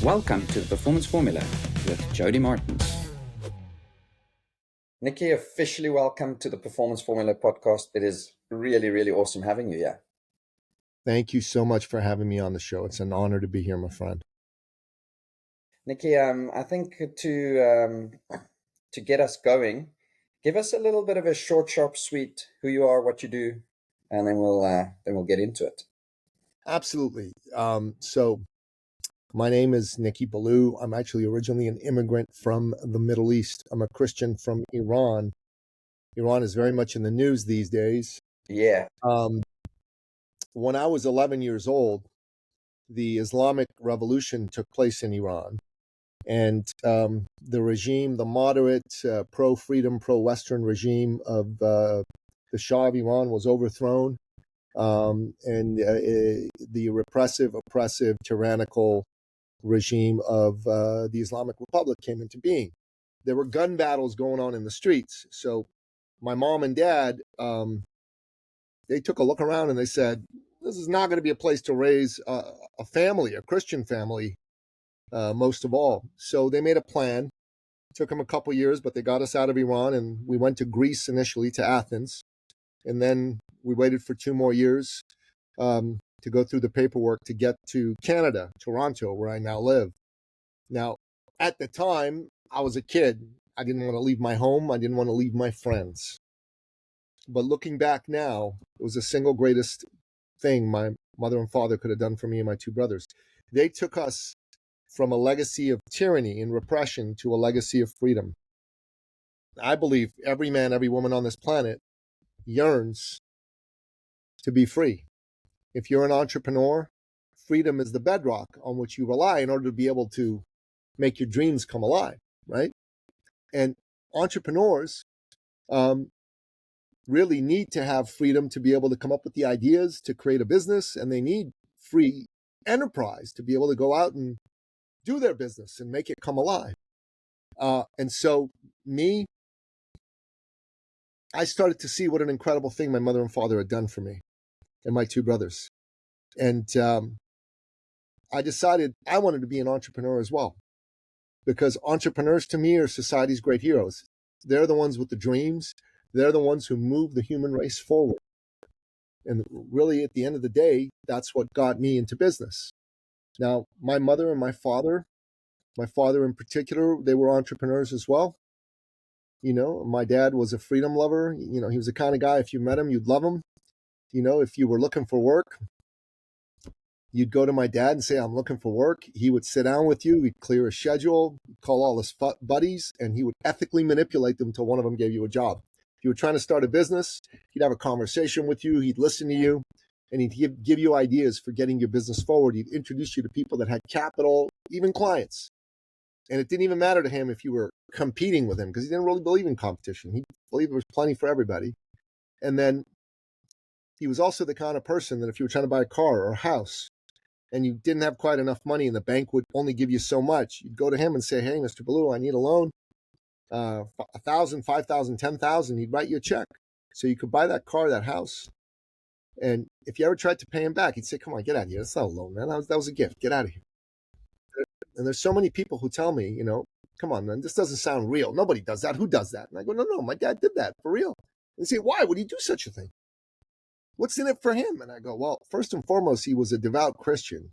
Welcome to the Performance Formula with JODY Martins. Nicky, officially welcome to the Performance Formula podcast. It is really, really awesome having you here. Thank you so much for having me on the show. It's an honor to be here, my friend. Nicky, I think to get us going, give us a little bit of a short, sharp, sweet who you are, what you do, and then we'll get into it. Absolutely. So my name is Nicky Billou. I'm actually originally an immigrant from the Middle East. I'm a Christian from Iran. Iran is very much in the news these days. Yeah. When I was 11 years old, the Islamic Revolution took place in Iran. And the regime, the moderate, pro-freedom, pro-Western regime of the Shah of Iran was overthrown. And the repressive, oppressive, tyrannical regime of the Islamic Republic came into being. There were gun battles going on in the streets. So my mom and dad, they took a look around and they said, this is not going to be a place to raise a family, a Christian family, most of all. So they made a plan. It took them a couple years, but they got us out of Iran, and we went to Greece initially, to Athens. And then we waited for 2 more years to go through the paperwork to get to Canada, Toronto, where I now live. Now, at the time, I was a kid. I didn't want to leave my home. I didn't want to leave my friends. But looking back now, it was the single greatest thing my mother and father could have done for me and my 2 brothers. They took us from a legacy of tyranny and repression to a legacy of freedom. I believe every man, every woman on this planet yearns to be free. If you're an entrepreneur, freedom is the bedrock on which you rely in order to be able to make your dreams come alive, right? And entrepreneurs really need to have freedom to be able to come up with the ideas to create a business, and they need free enterprise to be able to go out and do their business and make it come alive. And so I started to see what an incredible thing my mother and father had done for me and my 2 brothers. And I decided I wanted to be an entrepreneur as well, because entrepreneurs to me are society's great heroes. They're the ones with the dreams. They're the ones who move the human race forward. And really, at the end of the day, that's what got me into business. Now, my mother and my father in particular, they were entrepreneurs as well. You know, my dad was a freedom lover. You know, he was the kind of guy, if you met him, you'd love him. You know, if you were looking for work, you'd go to my dad and say, I'm looking for work. He would sit down with you. He'd clear a schedule, call all his buddies, and he would ethically manipulate them until one of them gave you a job. If you were trying to start a business, he'd have a conversation with you. He'd listen to you, and he'd give you ideas for getting your business forward. He'd introduce you to people that had capital, even clients. And it didn't even matter to him if you were competing with him, because he didn't really believe in competition. He believed there was plenty for everybody. And then he was also the kind of person that if you were trying to buy a car or a house and you didn't have quite enough money and the bank would only give you so much, you'd go to him and say, hey, Mr. Billou, I need a loan, $1,000, $5,000, $10,000. He'd write you a check so you could buy that car, that house. And if you ever tried to pay him back, he'd say, come on, get out of here. That's not a loan, man. That was a gift. Get out of here. And there's so many people who tell me, you know, come on, man, this doesn't sound real. Nobody does that. Who does that? And I go, no, my dad did that for real. And they say, why would he do such a thing? What's in it for him? And I go, well, first and foremost, he was a devout Christian.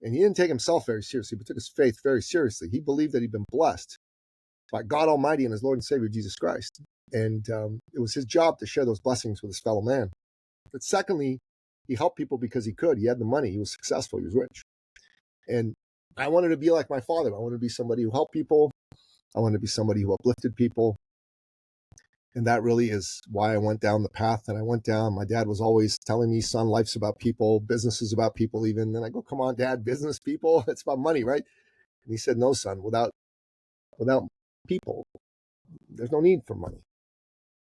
And he didn't take himself very seriously, but took his faith very seriously. He believed that he'd been blessed by God Almighty and his Lord and Savior, Jesus Christ. And it was his job to share those blessings with his fellow man. But secondly, he helped people because he could. He had the money. He was successful. He was rich. And I wanted to be like my father. I wanted to be somebody who helped people. I wanted to be somebody who uplifted people. And that really is why I went down the path that I went down. My dad was always telling me, son, life's about people. Business is about people even. And I go, come on, Dad, business, people, it's about money, right? And he said, no, son, without people, there's no need for money.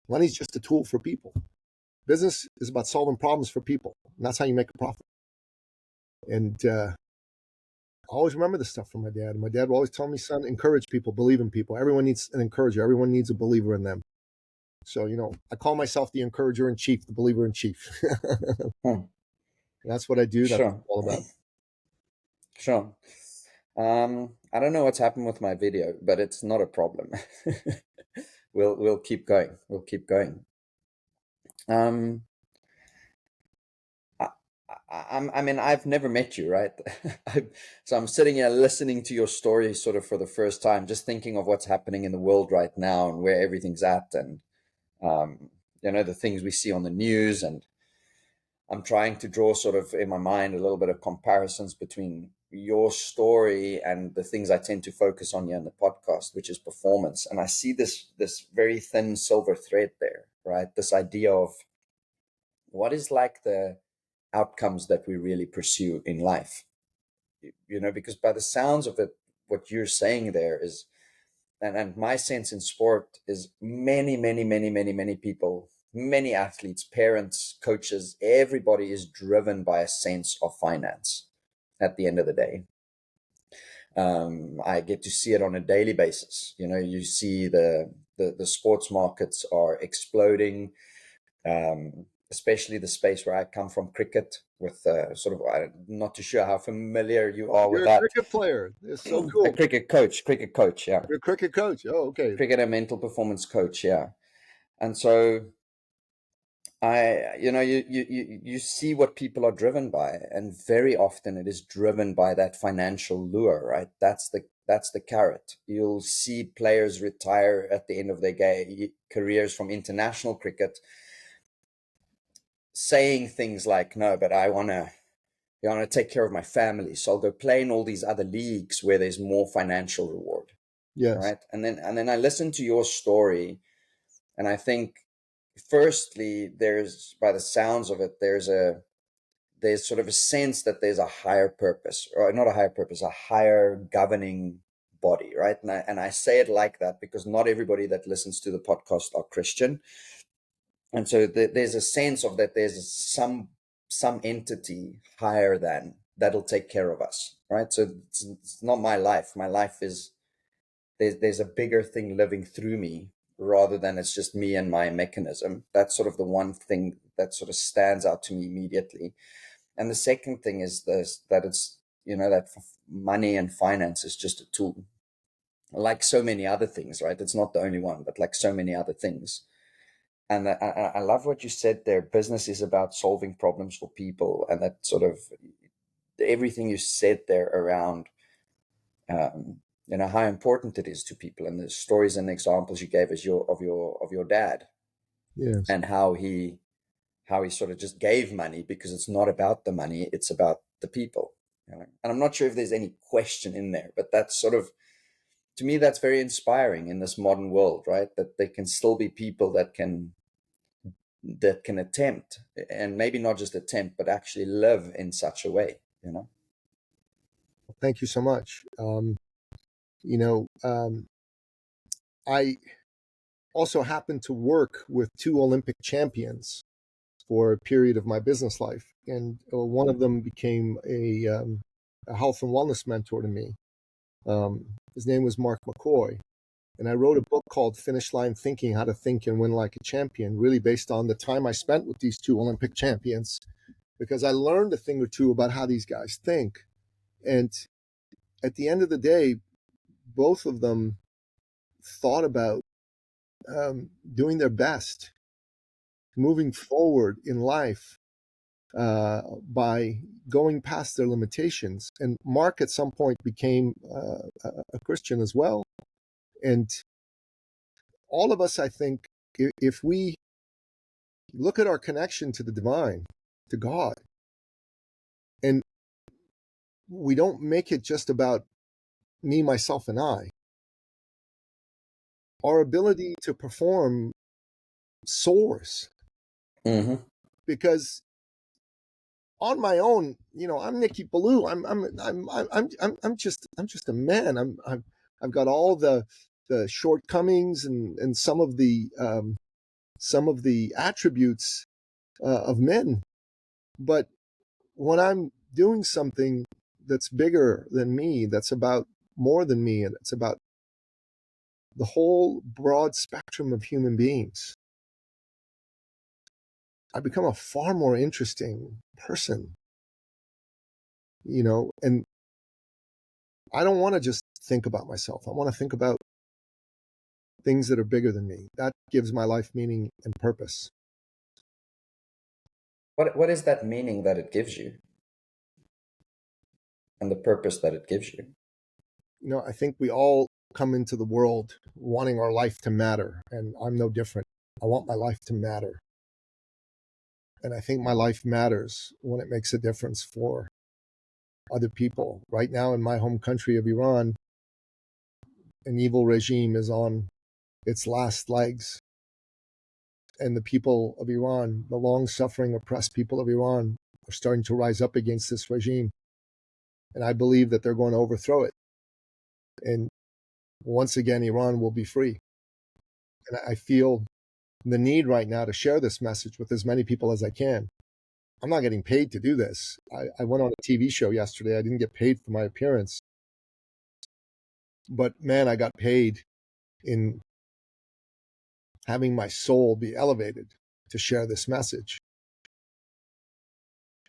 Money's just a tool for people. Business is about solving problems for people. And that's how you make a profit. And I always remember this stuff from my dad. My dad would always tell me, son, encourage people, believe in people. Everyone needs an encourager. Everyone needs a believer in them. So, you know, I call myself the encourager in chief, the believer in chief. That's what I do. That's what it's all about. Sure. I don't know what's happened with my video, but it's not a problem. We'll keep going. We'll keep going. Um, I mean, I've never met you, right? So I'm sitting here listening to your story sort of for the first time, just thinking of what's happening in the world right now and where everything's at, and the things we see on the news, and I'm trying to draw sort of in my mind a little bit of comparisons between your story and the things I tend to focus on here in the podcast, which is performance. And I see this very thin silver thread there, right? This idea of what is like the outcomes that we really pursue in life. Because by the sounds of it, what you're saying there is, and my sense in sport is many, many, many, many, many people, many athletes, parents, coaches, everybody is driven by a sense of finance at the end of the day. I get to see it on a daily basis. You see the sports markets are exploding, especially the space where I come from, cricket, with sort of, I'm not too sure how familiar you are with You're a that. cricket player. It's so A cool. cricket coach, yeah. You're a cricket coach. Oh, okay. Cricket and mental performance coach, yeah. And so you see what people are driven by, and very often it is driven by that financial lure, right? That's the carrot. You'll see players retire at the end of their careers from international cricket saying things like, no, but I want to take care of my family, so I'll go play in all these other leagues where there's more financial reward. Yes. Right. And then I listen to your story, and I think, firstly, there's, by the sounds of it, there's sort of a sense that there's a higher purpose, or not a higher purpose, a higher governing body, right? And I say it like that because not everybody that listens to the podcast are Christian. And so there's a sense of that there's some entity higher than that'll take care of us, right? So it's not my life. My life is, there's a bigger thing living through me, rather than it's just me and my mechanism. That's sort of the one thing that sort of stands out to me immediately. And the second thing is that it's, that money and finance is just a tool, like so many other things, right? It's not the only one, but like so many other things. And I love what you said there. Business is about solving problems for people, and that sort of everything you said there around, how important it is to people, and the stories and examples you gave us of your dad. Yes. And how he sort of just gave money because it's not about the money, it's about the people. And I'm not sure if there's any question in there, but that's sort of, to me, that's very inspiring in this modern world, right? That there can still be people that can attempt, and maybe not just attempt, but actually live in such a way. Thank you so much. I also happened to work with two Olympic champions for a period of my business life, and one of them became a health and wellness mentor to me. His name was Mark McCoy, and I wrote a book called Finish Line Thinking: How to Think and Win Like a Champion, really based on the time I spent with these two Olympic champions, because I learned a thing or two about how these guys think. And at the end of the day, both of them thought about doing their best, moving forward in life by going past their limitations. And Mark at some point became a Christian as well. And all of us, I think, if we look at our connection to the divine, to God, and we don't make it just about me, myself, and I, our ability to perform soars. Mm-hmm. Because on my own, I'm Nicky Billou. I'm just a man. I've got all the shortcomings and some of the attributes of men. But when I'm doing something that's bigger than me, that's about more than me, and it's about the whole broad spectrum of human beings, I become a far more interesting person. And I don't want to just think about myself. I want to think about things that are bigger than me. That gives my life meaning and purpose. What is that meaning that it gives you? And the purpose that it gives you? You know, I think we all come into the world wanting our life to matter, and I'm no different. I want my life to matter. And I think my life matters when it makes a difference for other people. Right now in my home country of Iran, an evil regime is on its last legs. And the people of Iran, the long-suffering, oppressed people of Iran, are starting to rise up against this regime. And I believe that they're going to overthrow it. And once again, Iran will be free. And I feel the need right now to share this message with as many people as I can. I'm not getting paid to do this. I went on a TV show yesterday. I didn't get paid for my appearance. But man, I got paid in having my soul be elevated to share this message.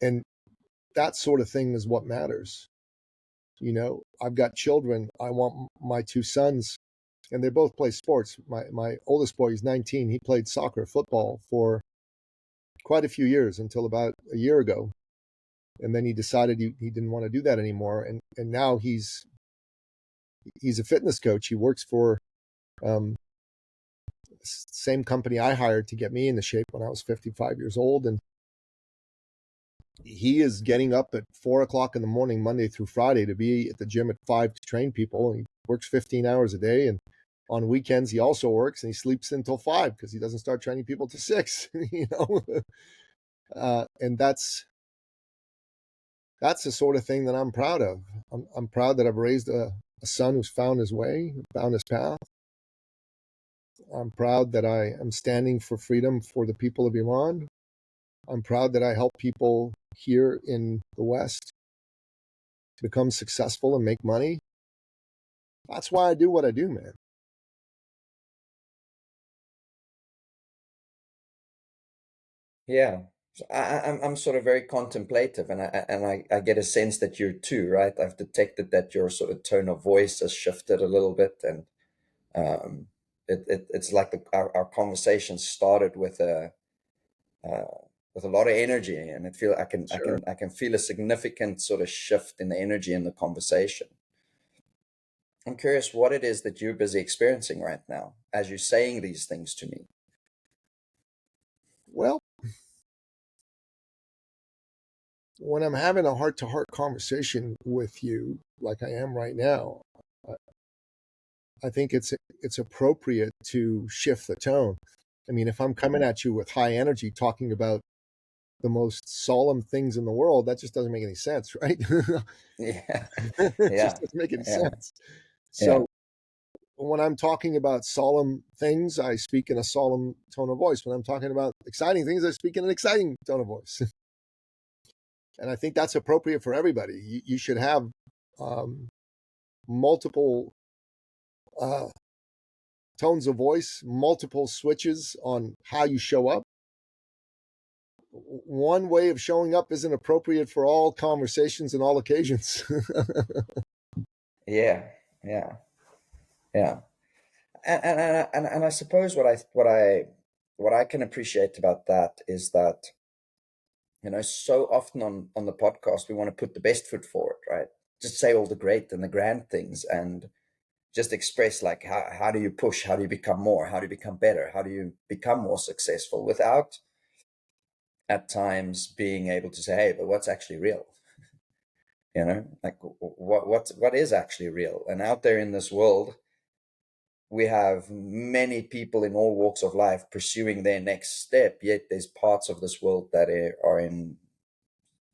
And that sort of thing is what matters. You know, I've got children. I want my two sons, and they both play sports. My oldest boy is 19. He played soccer, football for quite a few years until about a year ago. And then he decided he didn't want to do that anymore. And now he's a fitness coach. He works for same company I hired to get me into shape when I was 55 years old. And he is getting up at 4 o'clock in the morning, Monday through Friday, to be at the gym at 5 to train people. And he works 15 hours a day. And on weekends, he also works and he sleeps until 5 because he doesn't start training people till 6, you know? And that's the sort of thing that I'm proud of. I'm proud that I've raised a son who's found his way, found his path. I'm proud that I am standing for freedom for the people of Iran. I'm proud that I help people here in the West become successful and make money. That's why I do what I do, man. Yeah. So I'm sort of very contemplative, and I get a sense that you're too, right? I've detected that your sort of tone of voice has shifted a little bit, and it's like our conversation started with a lot of energy, and I can feel a significant sort of shift in the energy in the conversation. I'm curious what it is that you're busy experiencing right now as you're saying these things to me. Well, when I'm having a heart-to-heart conversation with you, like I am right now, I think it's appropriate to shift the tone. I mean, if I'm coming at you with high energy, talking about the most solemn things in the world, that just doesn't make any sense, right? Yeah, It yeah, just doesn't make any yeah, sense. yeah, So when I'm talking about solemn things, I speak in a solemn tone of voice. When I'm talking about exciting things, I speak in an exciting tone of voice. And I think that's appropriate for everybody. You should have multiple tones of voice, multiple switches on how you show up. One way of showing up isn't appropriate for all conversations and all occasions. yeah, yeah, yeah. And I suppose what I can appreciate about that is that, you know, so often on the podcast we want to put the best foot forward, right? Just say all the great and the grand things, and just express like how do you push, how do you become more, how do you become better, how do you become more successful, without at times being able to say, hey, but what's actually real? You know, like what is actually real? And out there in this world, we have many people in all walks of life pursuing their next step, yet there's parts of this world that are in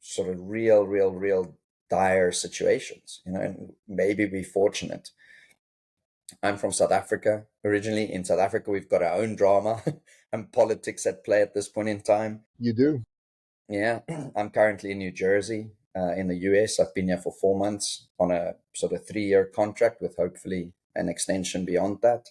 sort of real dire situations, you know, and maybe we're fortunate. I'm from South Africa originally. In South Africa, we've got our own drama and politics at play at this point in time. You do. Yeah, I'm currently in New Jersey, in the US. I've been here for 4 months on a sort of 3-year contract with hopefully an extension beyond that.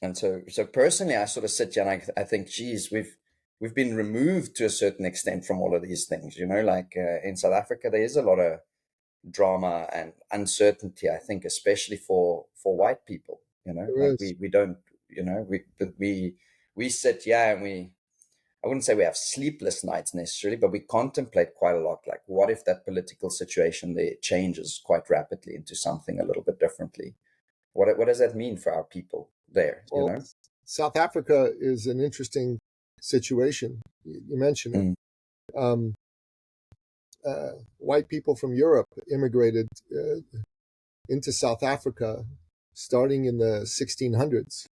And so personally, I sort of sit here and I think, geez, we've been removed to a certain extent from all of these things. You know, like in South Africa, there is a lot of drama and uncertainty, I think, especially for white people. There is. We don't, we sit here and I wouldn't say we have sleepless nights necessarily, but we contemplate quite a lot. Like, what if that political situation there changes quite rapidly into something a little bit differently? What does that mean for our people there? Well, South Africa is an interesting situation. You mentioned it. White people from Europe immigrated into South Africa starting in the 1600s,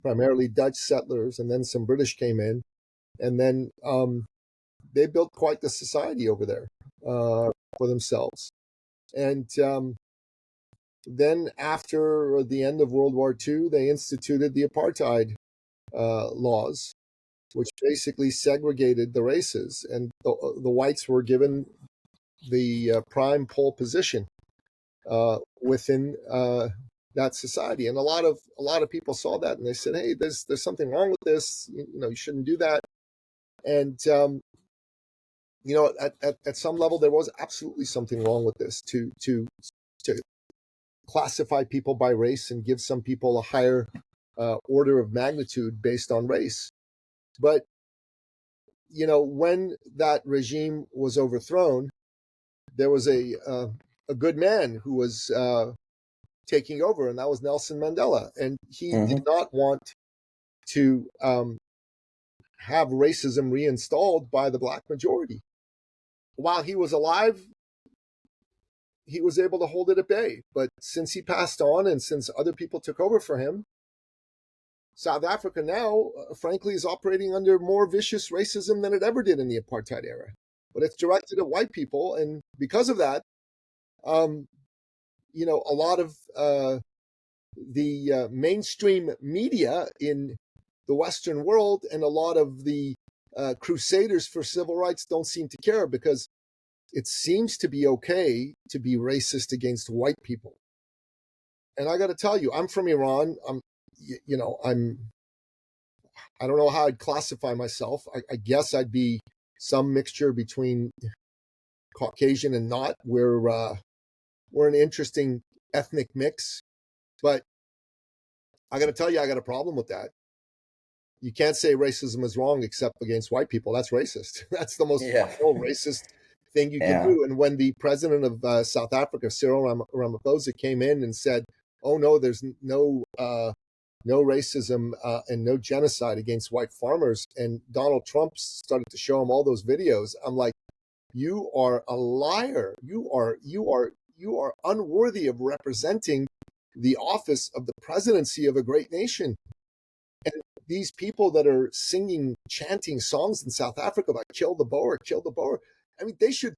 primarily Dutch settlers, and then some British came in, and then they built quite the society over there for themselves. And then after the end of World War II, they instituted the apartheid laws, which basically segregated the races, and the whites were given the prime pole position within that society. And a lot of people saw that, and they said, "Hey, there's something wrong with this. You shouldn't do that." And at some level, there was absolutely something wrong with this to classify people by race and give some people a higher order of magnitude based on race. But when that regime was overthrown, there was a good man who was taking over, and that was Nelson Mandela. And he did not want to have racism reinstalled by the black majority. While he was alive, he was able to hold it at bay. But since he passed on and since other people took over for him, South Africa now, frankly, is operating under more vicious racism than it ever did in the apartheid era. But it's directed at white people, and because of that, a lot of the mainstream media in the Western world and a lot of the crusaders for civil rights don't seem to care, because it seems to be okay to be racist against white people. And I got to tell you, I'm from Iran. I don't know how I'd classify myself. I guess I'd be some mixture between Caucasian and not. We're an interesting ethnic mix, but I got to tell you, I got a problem with that. You can't say racism is wrong except against white people. That's racist. That's the most racist thing you can do. And when the president of South Africa, Cyril Ramaphosa, came in and said, "Oh no, there's no racism and no genocide against white farmers," and Donald Trump started to show him all those videos, I'm like, "You are a liar. You are unworthy of representing the office of the presidency of a great nation." And these people that are singing, chanting songs in South Africa about "kill the Boer, kill the Boer," I mean, they should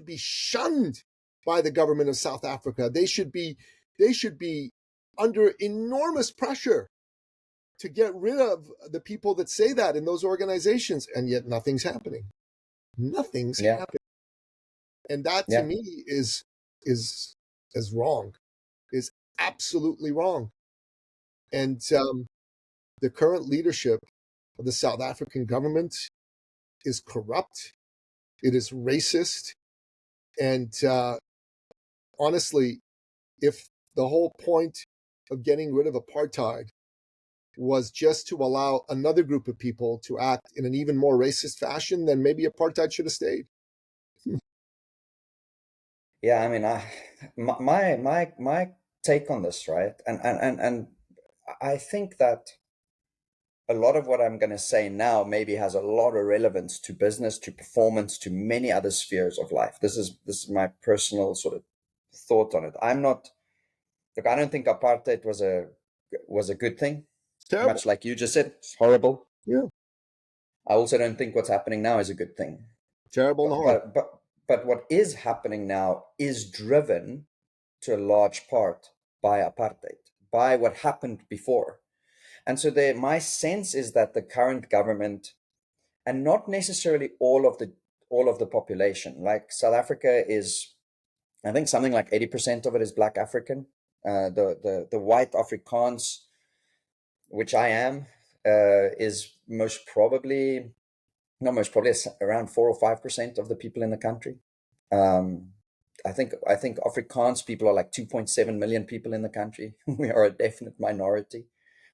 be shunned by the government of South Africa. They should be under enormous pressure to get rid of the people that say that in those organizations, and yet nothing's happening. Nothing's happening. And that to me is wrong, is absolutely wrong. And the current leadership of the South African government is corrupt. It is racist. And honestly, if the whole point of getting rid of apartheid was just to allow another group of people to act in an even more racist fashion, then maybe apartheid should have stayed. Yeah, I mean, my take on this, right? And I think that a lot of what I'm going to say now maybe has a lot of relevance to business, to performance, to many other spheres of life. This is my personal sort of thought on it. I don't think apartheid was a good thing. Terrible. Much like you just said, it's horrible. Yeah. I also don't think what's happening now is a good thing. Terrible and horrible. But what is happening now is driven to a large part by apartheid, by what happened before. And so my sense is that the current government, and not necessarily all of the population, like South Africa is, I think something like 80% of it is Black African. The white Afrikaans, which I am, is around 4 or 5% of the people in the country. I think Afrikaans people are like 2.7 million people in the country. We are a definite minority.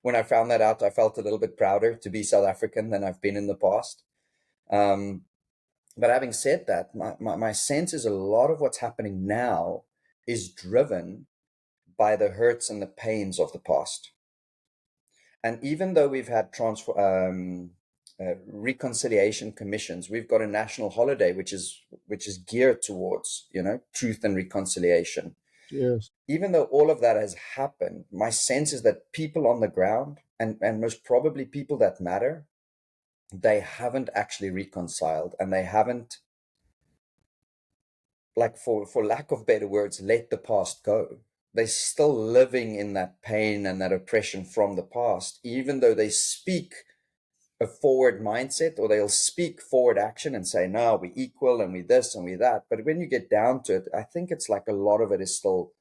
When I found that out, I felt a little bit prouder to be South African than I've been in the past. But having said that, my sense is a lot of what's happening now is driven by the hurts and the pains of the past. And even though we've had reconciliation commissions, we've got a national holiday which is geared towards, you know, truth and reconciliation. Yes. Even though all of that has happened, my sense is that people on the ground, and most probably people that matter, they haven't actually reconciled, and they haven't, like, for lack of better words, let the past go. They're still living in that pain and that oppression from the past, even though they speak a forward mindset, or they'll speak forward action and say, no, we equal and we this and we that. But when you get down to it, I think it's like a lot of it is still,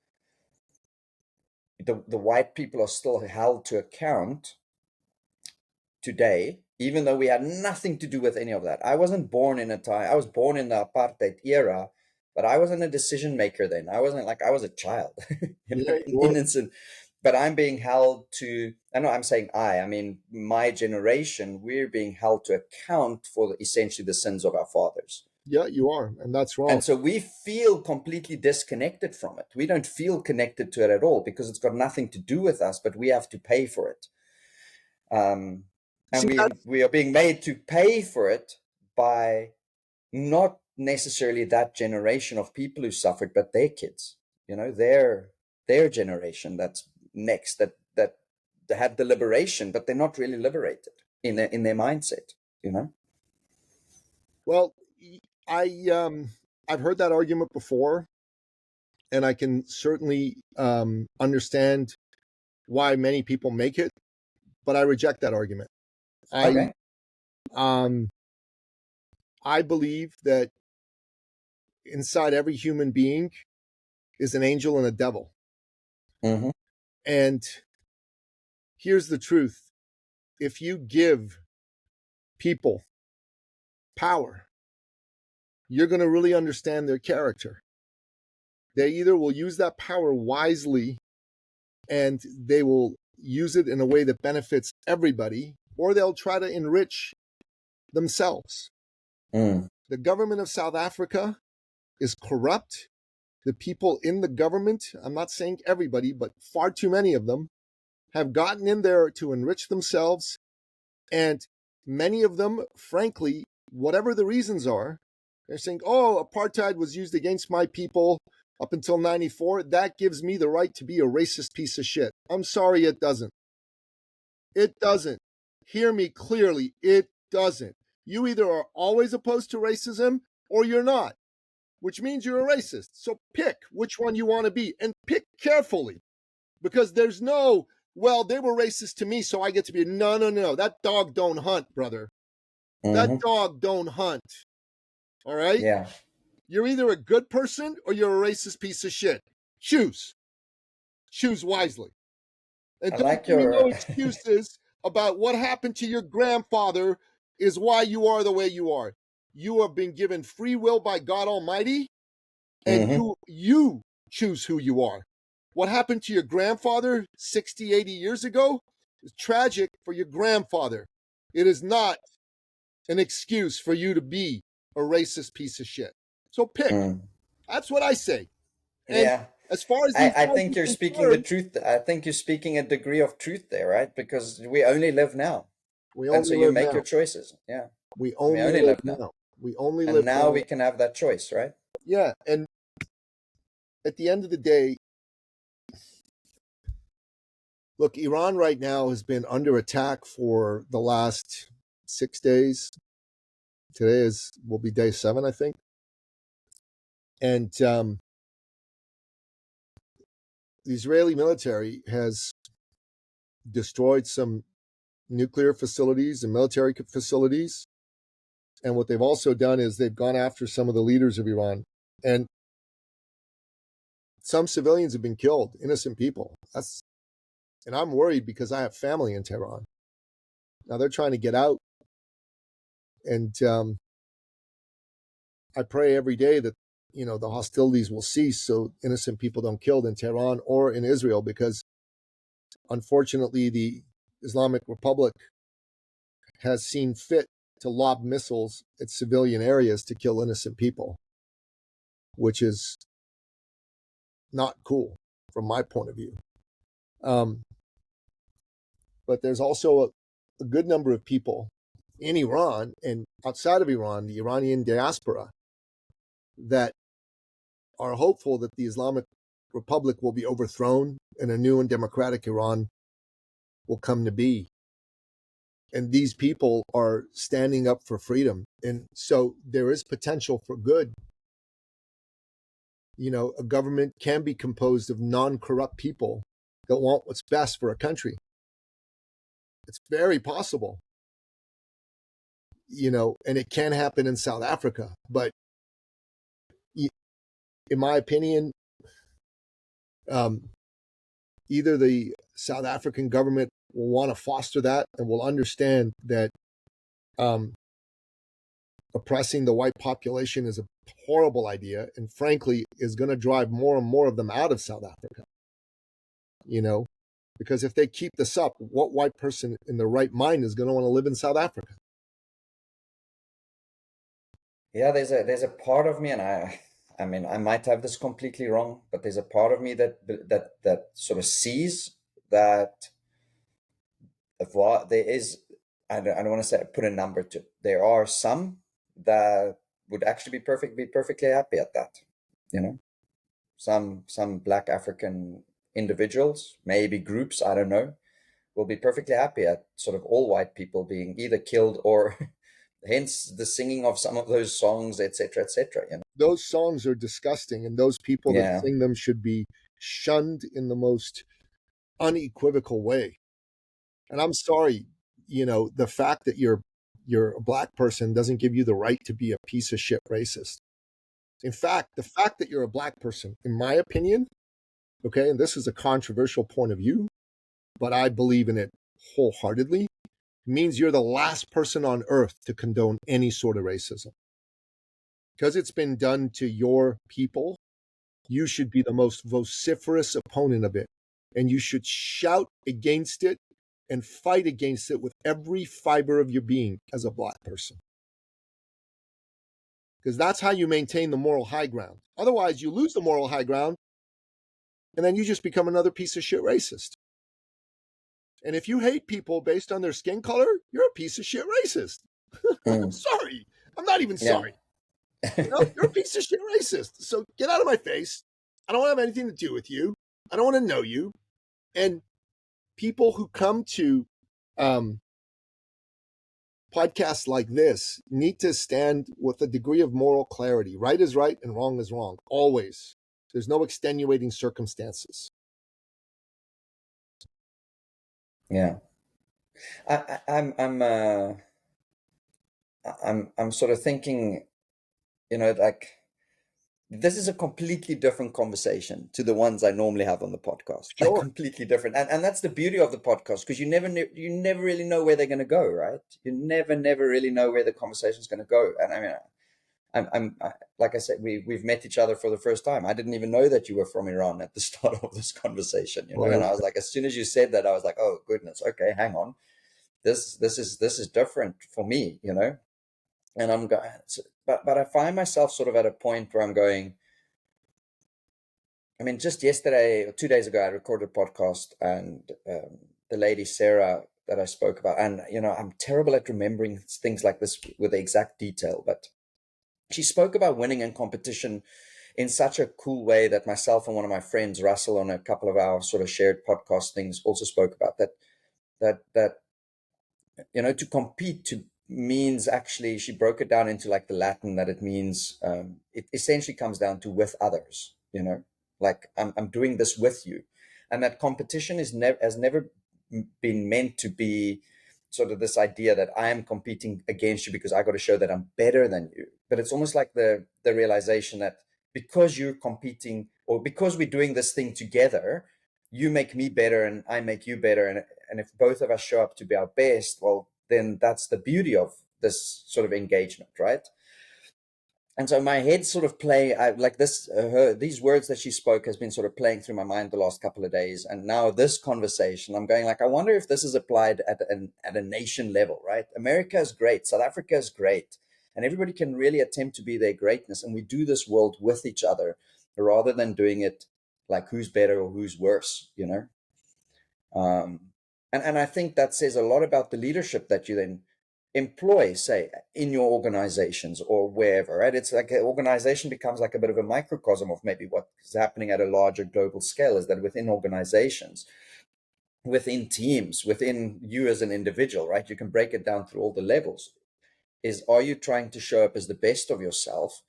the white people are still held to account today, even though we had nothing to do with any of that. I wasn't born in a time, I was born in the apartheid era, but I wasn't a decision maker then. I wasn't, like, I was a child, innocent. But I'm being held to, I know I'm saying I mean, my generation, we're being held to account for essentially the sins of our fathers. Yeah, you are. And that's wrong. And so we feel completely disconnected from it. We don't feel connected to it at all because it's got nothing to do with us, but we have to pay for it. And we are being made to pay for it by not necessarily that generation of people who suffered, but their kids, you know, their generation that's next, that had the liberation, but they're not really liberated in their mindset, you know. Well, I've heard that argument before, and I can certainly understand why many people make it, but I reject that argument. Okay. I believe that inside every human being is an angel and a devil. Mm-hmm. And here's the truth. If you give people power, you're going to really understand their character. They either will use that power wisely and they will use it in a way that benefits everybody, or they'll try to enrich themselves. The government of South Africa is corrupt. The people in the government, I'm not saying everybody, but far too many of them, have gotten in there to enrich themselves. And many of them, frankly, whatever the reasons are, they're saying, oh, apartheid was used against my people up until 94. That gives me the right to be a racist piece of shit. I'm sorry, it doesn't. It doesn't. Hear me clearly. It doesn't. You either are always opposed to racism or you're not, which means you're a racist. So pick which one you want to be, and pick carefully, because there's no, well, they were racist to me, so I get to be. No. That dog don't hunt, brother. That dog don't hunt. All right? Yeah. You're either a good person or you're a racist piece of shit. Choose. Choose wisely. And I don't like give me your no excuses about what happened to your grandfather is why you are the way you are. You have been given free will by God Almighty, and you choose who you are. What happened to your grandfather 60, 80 years ago is tragic for your grandfather. It is not an excuse for you to be a racist piece of shit. So pick. That's what I say. And yeah. as far as these I think you're speaking the truth. I think you're speaking a degree of truth there, right? Because we only live now. we And so only you live make now. your choices. Yeah. We only live now. We only live And now now. we can have that choice, right? Yeah. And at the end of the day, look, Iran right now has been under attack for the last 6 days. Today will be day 7, I think. And the Israeli military has destroyed some nuclear facilities and military facilities. And what they've also done is they've gone after some of the leaders of Iran. And some civilians have been killed, innocent people. And I'm worried because I have family in Tehran. Now they're trying to get out. And I pray every day that the hostilities will cease so innocent people don't killed in Tehran or in Israel, because unfortunately the Islamic Republic has seen fit to lob missiles at civilian areas to kill innocent people, which is not cool from my point of view. But there's also a good number of people in Iran and outside of Iran, the Iranian diaspora, that are hopeful that the Islamic Republic will be overthrown and a new and democratic Iran will come to be. And these people are standing up for freedom. And so there is potential for good. A government can be composed of non-corrupt people that want what's best for a country. It's very possible. And it can happen in South Africa. But in my opinion, either the South African government will want to foster that and will understand that oppressing the white population is a horrible idea, and frankly is going to drive more and more of them out of South Africa. Because if they keep this up, what white person in their right mind is going to want to live in South Africa? Yeah, there's a part of me, and I mean, I might have this completely wrong, but there's a part of me that sort of sees that there is, I don't want to say put a number to it. There are some that would actually be perfectly happy at that. Some Black African individuals, maybe groups, I don't know, will be perfectly happy at sort of all white people being either killed or hence the singing of some of those songs, etc., etc. Those songs are disgusting, and those people that sing them should be shunned in the most unequivocal way. And I'm sorry, the fact that you're a Black person doesn't give you the right to be a piece of shit racist. In fact, the fact that you're a Black person, in my opinion, okay, and this is a controversial point of view, but I believe in it wholeheartedly, means you're the last person on earth to condone any sort of racism. Because it's been done to your people, you should be the most vociferous opponent of it. And you should shout against it and fight against it with every fiber of your being as a Black person. Because that's how you maintain the moral high ground. Otherwise, you lose the moral high ground, and then you just become another piece of shit racist. And if you hate people based on their skin color, you're a piece of shit racist. I'm sorry. I'm not even sorry. You're a piece of shit racist. So get out of my face. I don't want to have anything to do with you. I don't want to know you. And people who come to podcasts like this need to stand with a degree of moral clarity. Right is right and wrong is wrong. Always. There's no extenuating circumstances. Yeah. I'm sort of thinking, like, this is a completely different conversation to the ones I normally have on the podcast. Sure. Like, completely different. And that's the beauty of the podcast, because you never really know where they're going to go, right? You never really know where the conversation is going to go. And I mean, I'm like I said, we've met each other for the first time. I didn't even know that you were from Iran at the start of this conversation, Well, and I was like, as soon as you said that, I was like, oh goodness, okay, hang on. This is different for me, and I'm going, but I find myself sort of at a point where I'm going, I mean, just yesterday or 2 days ago, I recorded a podcast, and the lady, Sarah, that I spoke about, and, I'm terrible at remembering things like this with the exact detail, but she spoke about winning in competition in such a cool way that myself and one of my friends, Russell, on a couple of our sort of shared podcast things, also spoke about that to compete means, actually, she broke it down into like the Latin, that it means, it essentially comes down to with others, like I'm doing this with you. And that competition has never been meant to be sort of this idea that I am competing against you because I got to show that I'm better than you. But it's almost like the realization that because you're competing, or because we're doing this thing together, you make me better and I make you better. And if both of us show up to be our best, well, then that's the beauty of this sort of engagement, right? And so my head sort of like this, these words that she spoke has been sort of playing through my mind the last couple of days. And now this conversation, I'm going like, I wonder if this is applied at a nation level, right? America is great. South Africa is great. And everybody can really attempt to be their greatness. And we do this world with each other rather than doing it like who's better or who's worse, you know? And I think that says a lot about the leadership that you then employ, say, in your organizations or wherever, right? It's like an organization becomes like a bit of a microcosm of maybe what is happening at a larger global scale, is that within organizations, within teams, within you as an individual, right? You can break it down through all the levels. Are you trying to show up as the best of yourself?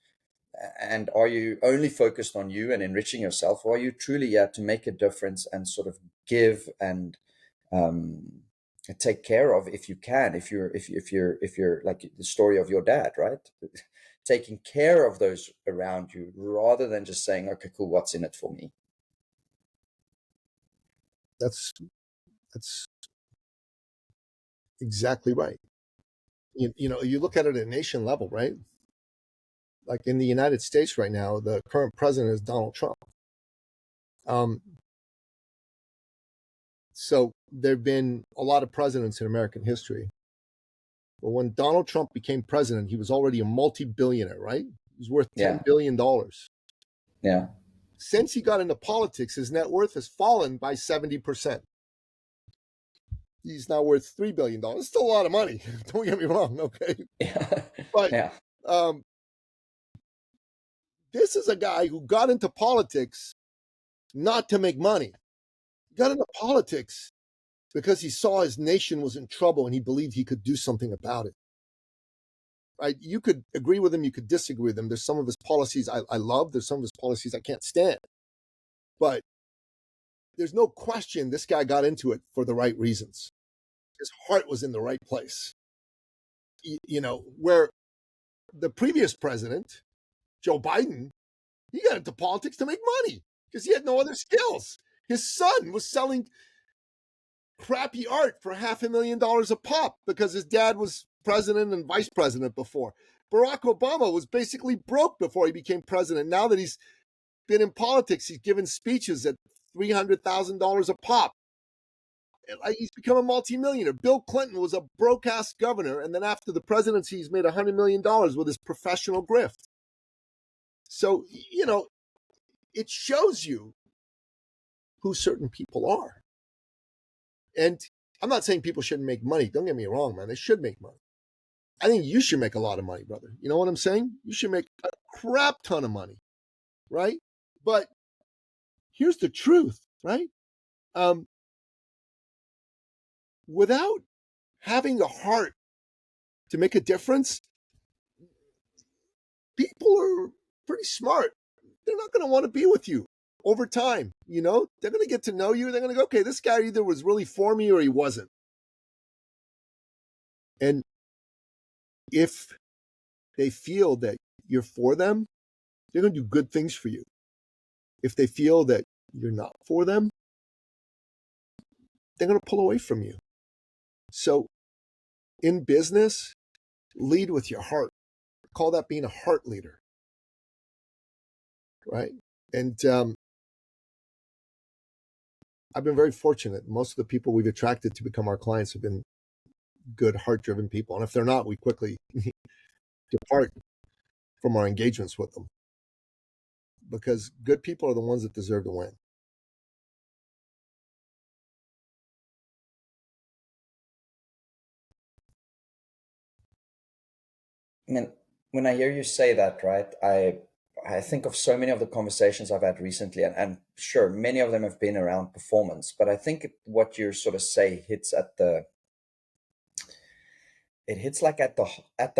And are you only focused on you and enriching yourself, or are you truly to make a difference and sort of give and take care of, if you can, if you're like the story of your dad, right? Taking care of those around you rather than just saying, okay, cool, what's in it for me? That's exactly right. You know, you look at it at nation level, right? Like in the United States right now, the current president is Donald Trump. So there've been a lot of presidents in American history. But when Donald Trump became president, he was already a multi-billionaire, right? He was worth $10 billion. Yeah. Since he got into politics, his net worth has fallen by 70%. He's now worth $3 billion. It's still a lot of money. Don't get me wrong, okay? Yeah. But yeah. This is a guy who got into politics not to make money. He got into politics because he saw his nation was in trouble and he believed he could do something about it. Right? You could agree with him, you could disagree with him. There's some of his policies I love, there's some of his policies I can't stand. But there's no question this guy got into it for the right reasons. His heart was in the right place. You know, where the previous president, Joe Biden, he got into politics to make money because he had no other skills. His son was selling crappy art for $500,000 a pop because his dad was president and vice president before. Barack Obama was basically broke before he became president. Now that he's been in politics, he's given speeches at $300,000 a pop. He's become a multimillionaire. Bill Clinton was a broke-ass governor, and then after the presidency, he's made $100 million with his professional grift. So, you know, it shows you who certain people are. And I'm not saying people shouldn't make money. Don't get me wrong, man. They should make money. I think you should make a lot of money, brother. You know what I'm saying? You should make a crap ton of money, right? But here's the truth, right? Without having the heart to make a difference, people are pretty smart. They're not going to want to be with you over time. You know, they're going to get to know you. They're going to go, okay, this guy either was really for me or he wasn't. And if they feel that you're for them, they're going to do good things for you. If they feel that you're not for them, they're going to pull away from you. So in business, lead with your heart. Call that being a heart leader. Right? And I've been very fortunate. Most of the people we've attracted to become our clients have been good, heart-driven people. And if they're not, we quickly depart from our engagements with them. Because good people are the ones that deserve to win. I mean, when I hear you say that, right, I think of so many of the conversations I've had recently, and sure, many of them have been around performance, but I think what you sort of say hits at the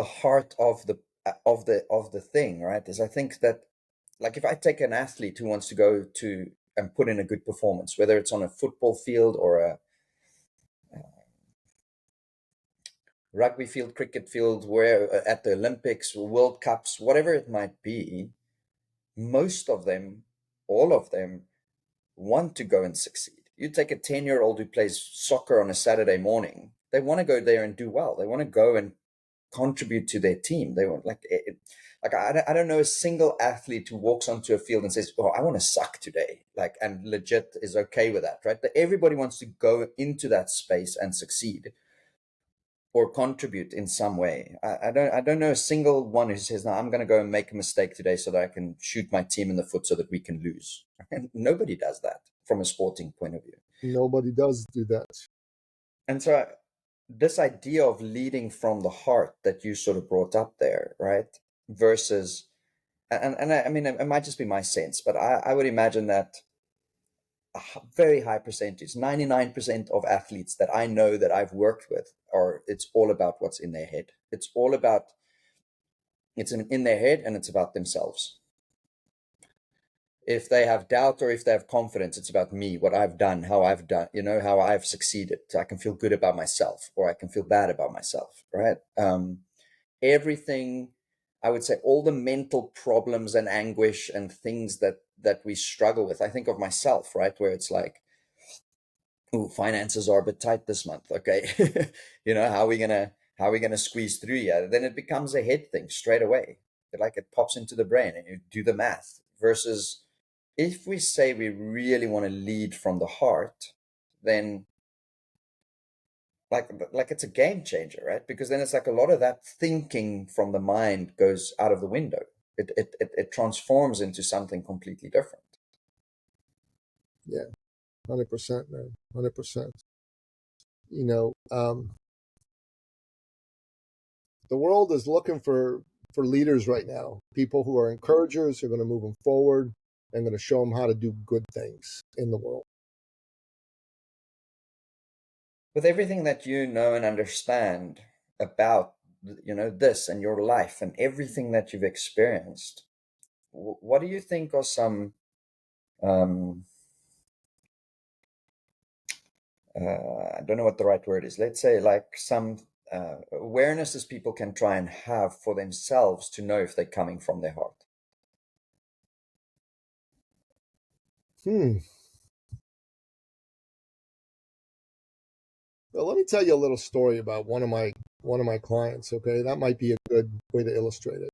heart of the thing, right? Is I think that, like, if I take an athlete who wants to go to and put in a good performance, whether it's on a football field or a rugby field, cricket field, where at the Olympics, World Cups, whatever it might be, most of them, all of them, want to go and succeed. You take a 10-year-old who plays soccer on a Saturday morning, they want to go there and do well. They want to go and contribute to their team. They want I don't know a single athlete who walks onto a field and says, "Oh, I want to suck today," and legit is okay with that, right? Everybody wants to go into that space and succeed or contribute in some way. I don't know a single one who says, "No, I'm going to go and make a mistake today so that I can shoot my team in the foot so that we can lose." And nobody does that from a sporting point of view. Nobody does do that. And so this idea of leading from the heart that you sort of brought up there, right? Versus, and I mean, it might just be my sense, but I would imagine that a very high percentage, 99% of athletes that I know that I've worked with, it's all about what's in their head. It's all about, it's in their head, and it's about themselves. If they have doubt or if they have confidence, it's about me, what I've done, how I've done, how I've succeeded. So I can feel good about myself, or I can feel bad about myself, right? Everything, I would say, all the mental problems and anguish and things that we struggle with. I think of myself, right? Where it's like, oh, finances are a bit tight this month. Okay. How are we gonna squeeze through here? Then it becomes a head thing straight away. It pops into the brain and you do the math. Versus if we say we really want to lead from the heart, then like it's a game changer, right? Because then it's like a lot of that thinking from the mind goes out of the window. It transforms into something completely different. Yeah, 100%, man, 100%. The world is looking for leaders right now, people who are encouragers, who are going to move them forward and going to show them how to do good things in the world. With everything that you know and understand about this and your life and everything that you've experienced, what do you think are some I don't know what the right word is. Let's say like some awarenesses people can try and have for themselves to know if they're coming from their heart. Well, let me tell you a little story about one of my clients. Okay, that might be a good way to illustrate it.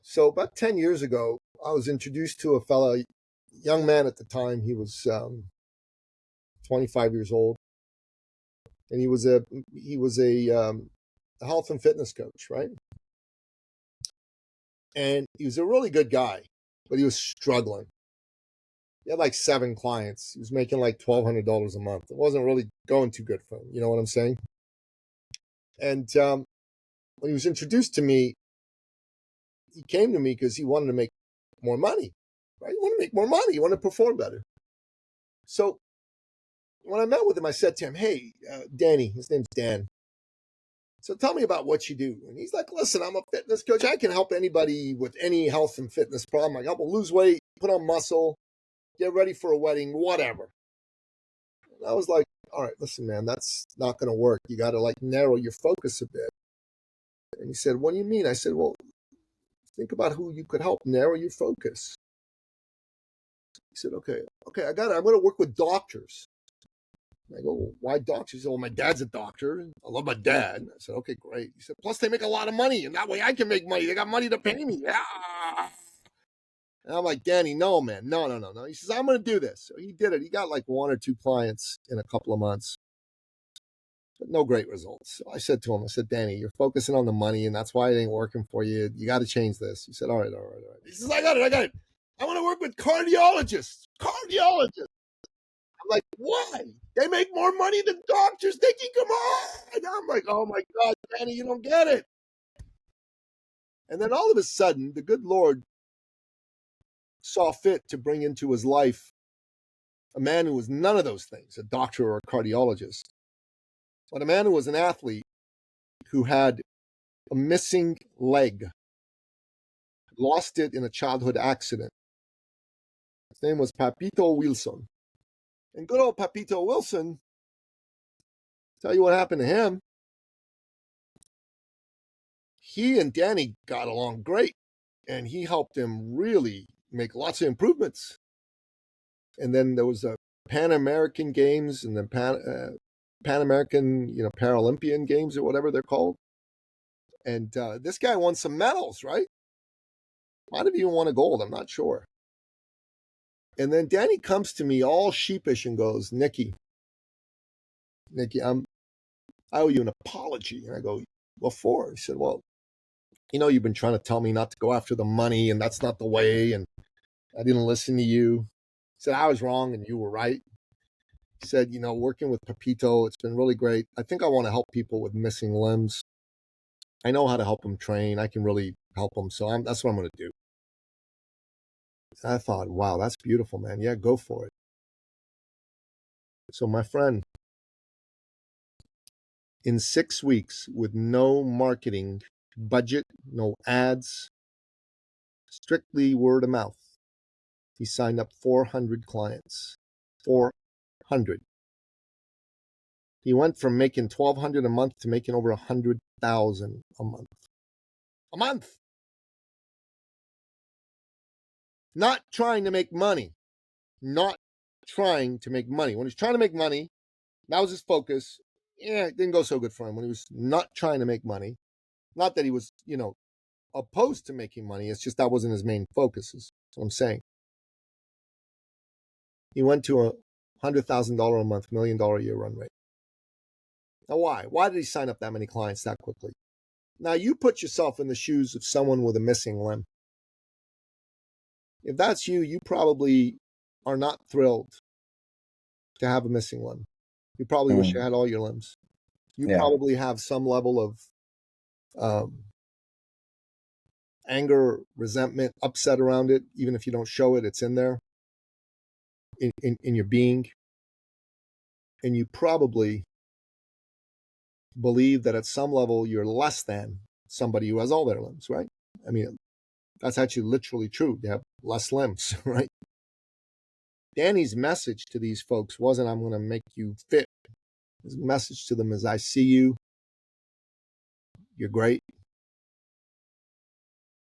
So about 10 years ago, I was introduced to a fellow, young man at the time. He was 25 years old, and he was a health and fitness coach, right? And he was a really good guy, but he was struggling. He had like 7 clients. He was making like $1,200 a month. It wasn't really going too good for him. You know what I'm saying? And when he was introduced to me, he came to me because he wanted to make more money, right? He wanted to make more money. He wanted to perform better. So when I met with him, I said to him, "Hey, Danny," his name's Dan. "So tell me about what you do." And he's like, "Listen, I'm a fitness coach. I can help anybody with any health and fitness problem. I can help them lose weight, put on muscle, get ready for a wedding, whatever." And I was like, "All right, listen, man, that's not going to work. You got to like narrow your focus a bit." And he said, "What do you mean?" I said, "Well, think about who you could help narrow your focus." He said, okay, I got it. I'm going to work with doctors." I go, "Well, why doctors?" He said, "Well, my dad's a doctor. I love my dad." I said, "Okay, great." He said, "Plus they make a lot of money, and that way I can make money. They got money to pay me." Yeah. And I'm like, "Danny, no, man. No. He says, "I'm going to do this." So he did it. He got like 1 or 2 clients in a couple of months, but no great results. So I said to him, I said, "Danny, you're focusing on the money, and that's why it ain't working for you. You got to change this." He said, all right. He says, I got it. "I want to work with cardiologists. Cardiologists." I'm like, "Why? They make more money than doctors. Nicky, come on." And I'm like, "Oh my God, Danny, you don't get it." And then all of a sudden, the good Lord saw fit to bring into his life a man who was none of those things, a doctor or a cardiologist, but a man who was an athlete who had a missing leg, lost it in a childhood accident. His name was Papito Wilson. And good old Papito Wilson, tell you what happened to him. He and Danny got along great, and he helped him really make lots of improvements. And then there was a Pan American Games and then Pan American, Paralympian games or whatever they're called. And this guy won some medals, right? Might have even won a gold, I'm not sure. And then Danny comes to me all sheepish and goes, Nicky, I owe you an apology. And I go, what for? He said, well, you've been trying to tell me not to go after the money, and that's not the way, and I didn't listen to you. He said, I was wrong and you were right. He said, working with Pepito, it's been really great. I think I want to help people with missing limbs. I know how to help them train. I can really help them. So that's what I'm going to do. And I thought, wow, that's beautiful, man. Yeah, go for it. So my friend, in 6 weeks with no marketing budget, no ads, strictly word of mouth, he signed up 400 clients. 400. He went from making $1,200 a month to making over $100,000 a month. A month. Not trying to make money. Not trying to make money. When he's trying to make money, that was his focus. Yeah, it didn't go so good for him. When he was not trying to make money, not that he was, opposed to making money. It's just that wasn't his main focus, is what I'm saying. He went to a $100,000 a month, $1 million a year run rate. Now, why? Why did he sign up that many clients that quickly? Now, you put yourself in the shoes of someone with a missing limb. If that's you, you probably are not thrilled to have a missing limb. You probably wish you had all your limbs. You probably have some level of anger, resentment, upset around it. Even if you don't show it, it's in there, in your being. And you probably believe that at some level you're less than somebody who has all their limbs, right? I mean, that's actually literally true. You have less limbs, right? Danny's message to these folks wasn't, I'm going to make you fit. His message to them is, I see you. You're great.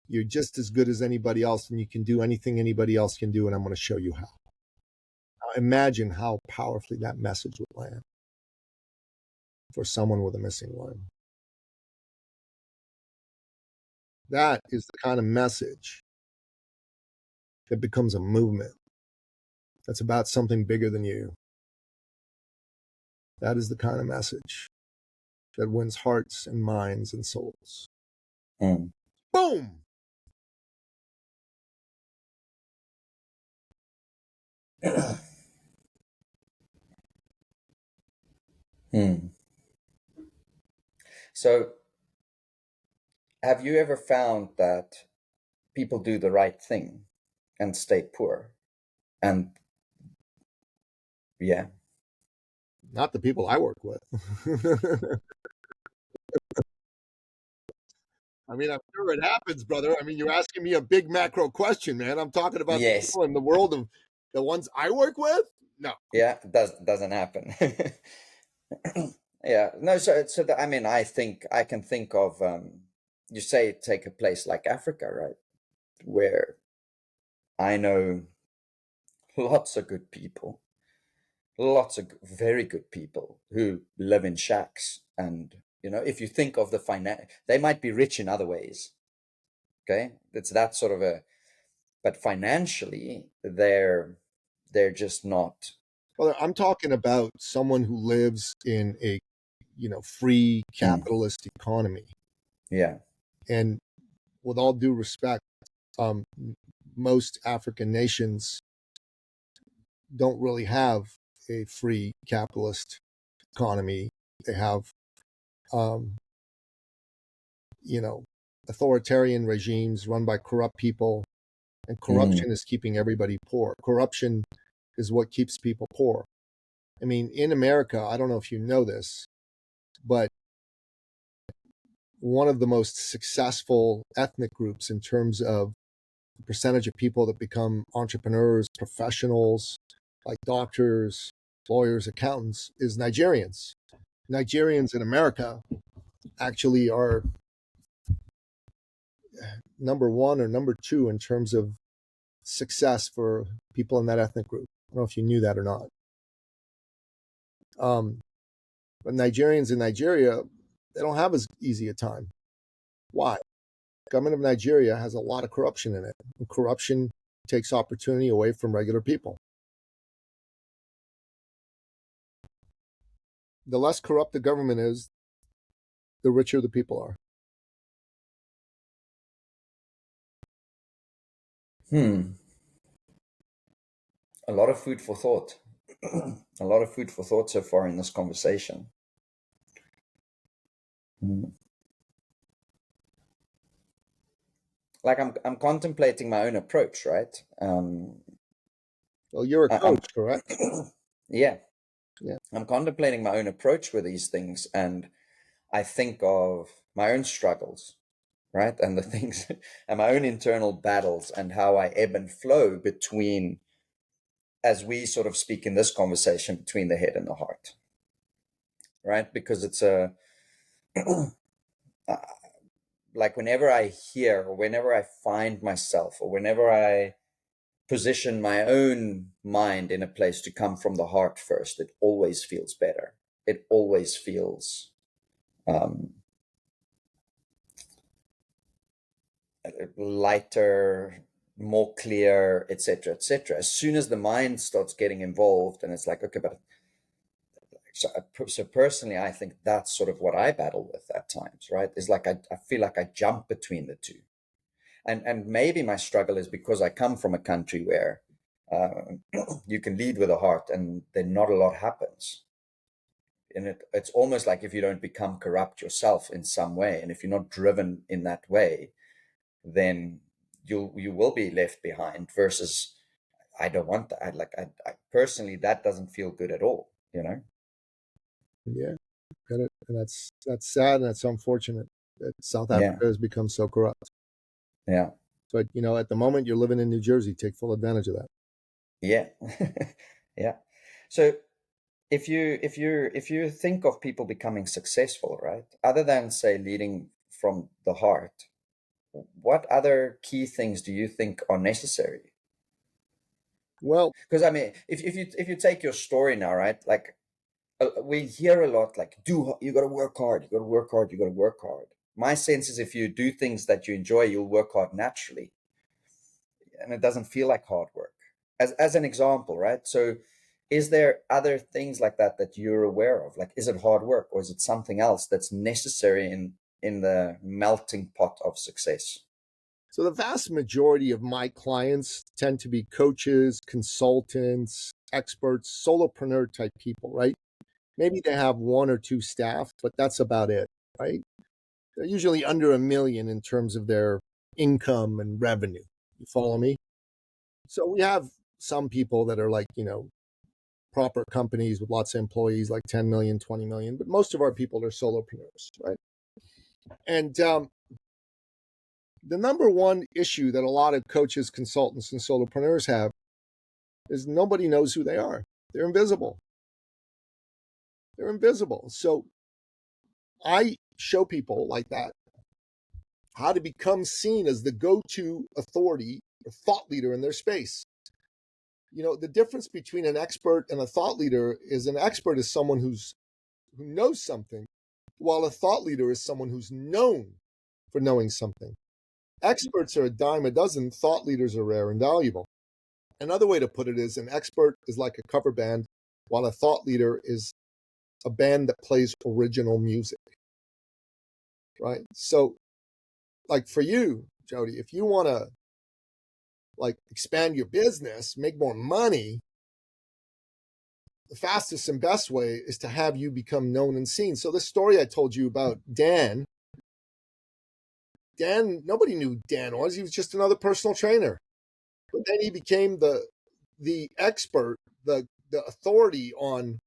You're just as good as anybody else, and you can do anything anybody else can do, and I'm going to show you how. Now, imagine how powerfully that message would land for someone with a missing limb. That is the kind of message that becomes a movement that's about something bigger than you. That is the kind of message that wins hearts and minds and souls. Boom! So, have you ever found that people do the right thing and stay poor? And yeah. Not the people I work with. I mean, I'm sure it happens, brother. I mean, you're asking me a big macro question, man. I'm talking about people in the world of the ones I work with. No. Yeah, doesn't happen. Yeah, no. So I mean, I can think of you say take a place like Africa, right, where I know lots of good people, lots of very good people who live in shacks, and if you think of they might be rich in other ways. Okay, it's that sort of but financially they're just not. Well, I'm talking about someone who lives in a free capitalist economy. Yeah. And with all due respect, most African nations don't really have a free capitalist economy. They have, authoritarian regimes run by corrupt people, and corruption is keeping everybody poor. Corruption is what keeps people poor. I mean, in America, I don't know if you know this, but one of the most successful ethnic groups in terms of the percentage of people that become entrepreneurs, professionals, like doctors, lawyers, accountants, is Nigerians. Nigerians in America actually are number one or number two in terms of success for people in that ethnic group. I don't know if you knew that or not. But Nigerians in Nigeria, they don't have as easy a time. Why? The government of Nigeria has a lot of corruption in it. And corruption takes opportunity away from regular people. The less corrupt the government is, the richer the people are. A lot of food for thought. A lot of food for thought so far in this conversation. Like I'm contemplating my own approach, right? Well, you're a coach, correct? Yeah. Yeah. I'm contemplating my own approach with these things, and I think of my own struggles, right? And the things and my own internal battles and how I ebb and flow between, as we sort of speak in this conversation, between the head and the heart, right? Because it's a like whenever I hear or whenever I find myself or whenever I position my own mind in a place to come from the heart first, it always feels better. It always feels lighter, more clear, etc., etc. As soon as the mind starts getting involved, and it's like, okay, but so personally, I think that's sort of what I battle with at times, right? It's like I feel like I jump between the two. And maybe my struggle is because I come from a country where you can lead with a heart and then not a lot happens. And it's almost like if you don't become corrupt yourself in some way, and if you're not driven in that way, then you will be left behind. Versus, I don't want that. I personally, that doesn't feel good at all, you know? Yeah, got it. And that's sad and that's unfortunate that South Africa has become so corrupt. Yeah. But, you know, at the moment you're living in New Jersey, take full advantage of that. Yeah. Yeah. So if you think of people becoming successful, right, other than say leading from the heart, what other key things do you think are necessary? Well, because I mean, if you take your story now, right, like we hear a lot like, you got to work hard, you got to work hard, you got to work hard. My sense is if you do things that you enjoy, you'll work hard naturally, and it doesn't feel like hard work. As an example, right? So is there other things like that that you're aware of? Like, is it hard work, or is it something else that's necessary in the melting pot of success? So the vast majority of my clients tend to be coaches, consultants, experts, solopreneur type people, right? Maybe they have one or two staff, but that's about it, right? They're usually under $1 million in terms of their income and revenue. You follow me? So we have some people that are like, you know, proper companies with lots of employees, like 10 million, 20 million, but most of our people are solopreneurs, right? And the number one issue that a lot of coaches, consultants, and solopreneurs have is nobody knows who they are. They're invisible. They're invisible. So I show people like that how to become seen as the go-to authority or thought leader in their space. You know, the difference between an expert and a thought leader is an expert is someone who knows something, while a thought leader is someone who's known for knowing something. Experts are a dime a dozen, thought leaders are rare and valuable. Another way to put it is an expert is like a cover band, while a thought leader is a band that plays original music, right? So, like for you, Jody, if you want to like expand your business, make more money, the fastest and best way is to have you become known and seen. So this story I told you about Dan, nobody knew Dan was. He was just another personal trainer. But then he became the expert, the authority on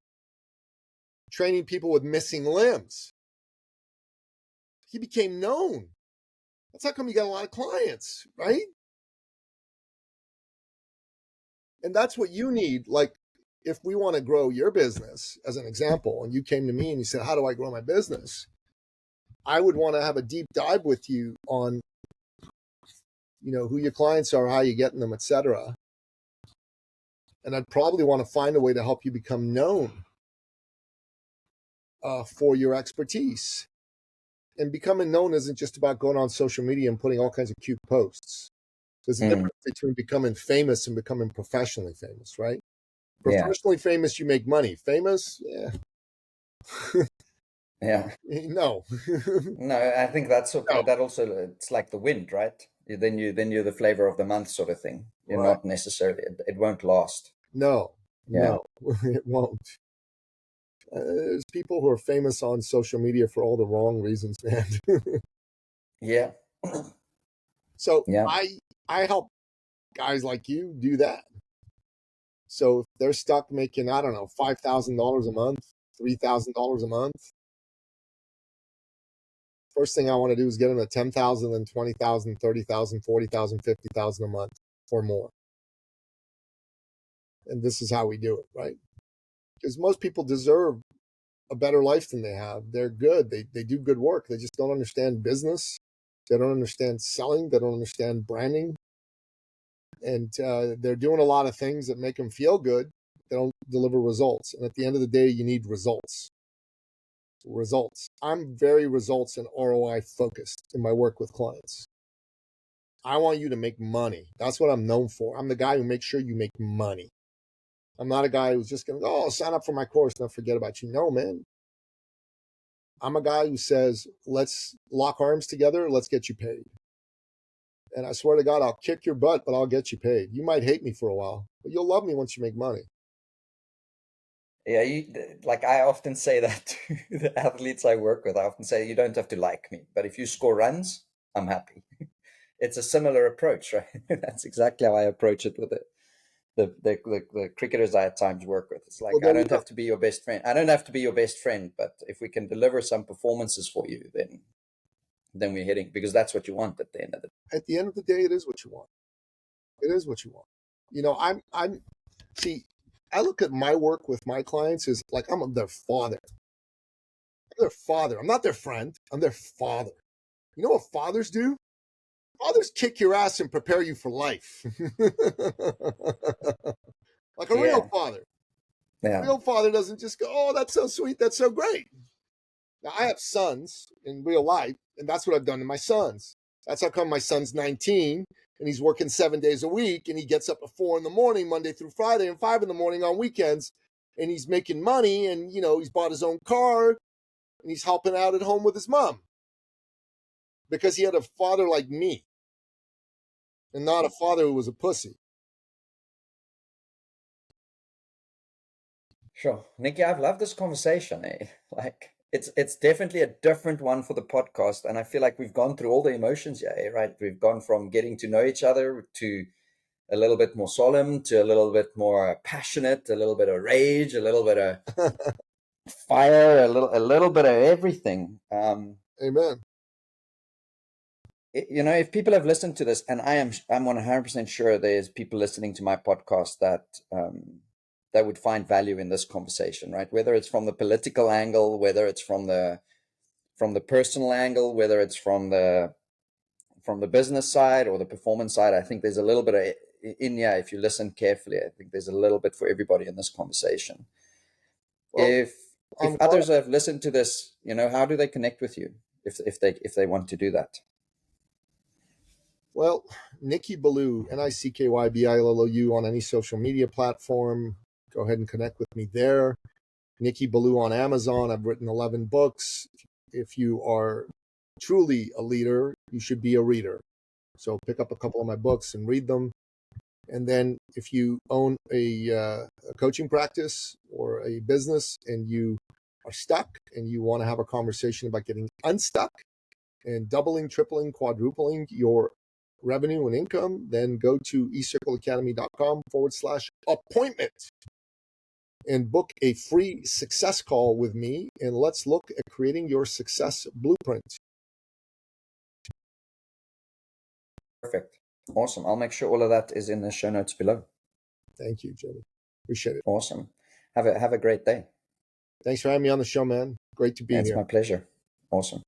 training people with missing limbs. He became known. That's how come you got a lot of clients, right? And that's what you need. Like, if we want to grow your business, as an example, and you came to me and you said, how do I grow my business? I would want to have a deep dive with you on, you know, who your clients are, how you're getting them, etc. And I'd probably want to find a way to help you become known. for your expertise. And becoming known isn't just about going on social media and putting all kinds of cute posts. There's a difference between becoming famous and becoming professionally famous, right? Professionally famous, you make money. Famous, yeah. Yeah. No. No, I think that's No. that also, it's like the wind, right? Then you're the flavor of the month sort of thing. You're Right. not necessarily, it won't last. No, Yeah. no, it won't. There's people who are famous on social media for all the wrong reasons, man. Yeah. So Yeah. I help guys like you do that. So if they're stuck making, I don't know, $5,000 a month, $3,000 a month, first thing I want to do is get them to 10,000, then 20,000, 30,000, 40,000, 50,000 a month or more. And this is how we do it, right? Because most people deserve a better life than they have. They're good. They do good work. They just don't understand business. They don't understand selling. They don't understand branding. And they're doing a lot of things that make them feel good. They don't deliver results. And at the end of the day, you need results. Results. I'm very results and ROI focused in my work with clients. I want you to make money. That's what I'm known for. I'm the guy who makes sure you make money. I'm not a guy who's just going to go, oh, sign up for my course and I'll forget about you. No, man. I'm a guy who says, let's lock arms together. Let's get you paid. And I swear to God, I'll kick your butt, but I'll get you paid. You might hate me for a while, but you'll love me once you make money. Yeah, like I often say that to the athletes I work with. I often say, you don't have to like me, but if you score runs, I'm happy. It's a similar approach, right? That's exactly how I approach it with the cricketers I at times work with. It's like, I don't have to be your best friend. I don't have to be your best friend, but if we can deliver some performances for you, then we're hitting, because that's what you want at the end of the day. At the end of the day, it is what you want. It is what you want. You know, see, I look at my work with my clients as like I'm their father. I'm their father. I'm not their friend. I'm their father. You know what fathers do? Fathers kick your ass and prepare you for life. Like a real father. Yeah. A real father doesn't just go, oh, that's so sweet. That's so great. Now, I have sons in real life, and that's what I've done to my sons. That's how come my son's 19, and he's working 7 days a week, and he gets up at 4 in the morning, Monday through Friday, and 5 in the morning on weekends, and he's making money, and, you know, he's bought his own car, and he's helping out at home with his mom. Because he had a father like me, and not a father who was a pussy. Sure. Nicky, I've loved this conversation. Like, it's definitely a different one for the podcast. And I feel like we've gone through all the emotions here, right? We've gone from getting to know each other to a little bit more solemn, to a little bit more passionate, a little bit of rage, a little bit of fire, a little bit of everything. Amen. You know, if people have listened to this, and I'm 100% sure there's people listening to my podcast that that would find value in this conversation, right? Whether it's from the political angle, whether it's from the personal angle, whether it's from the business side or the performance side, I think there's a little bit of if you listen carefully, I think there's a little bit for everybody in this conversation. Well, if others have listened to this, you know, how do they connect with you if they want to do that? Well, Nicky Billou, NICKY BILLOU on any social media platform. Go ahead and connect with me there. Nicky Billou on Amazon. I've written 11 books. If you are truly a leader, you should be a reader. So pick up a couple of my books and read them. And then if you own a coaching practice or a business and you are stuck and you want to have a conversation about getting unstuck and doubling, tripling, quadrupling your revenue and income, then go to ecircleacademy.com/appointment and book a free success call with me. And let's look at creating your success blueprint. Perfect. Awesome. I'll make sure all of that is in the show notes below. Thank you, Jody. Appreciate it. Awesome. Have a great day. Thanks for having me on the show, man. Great to be here. It's my pleasure. Awesome.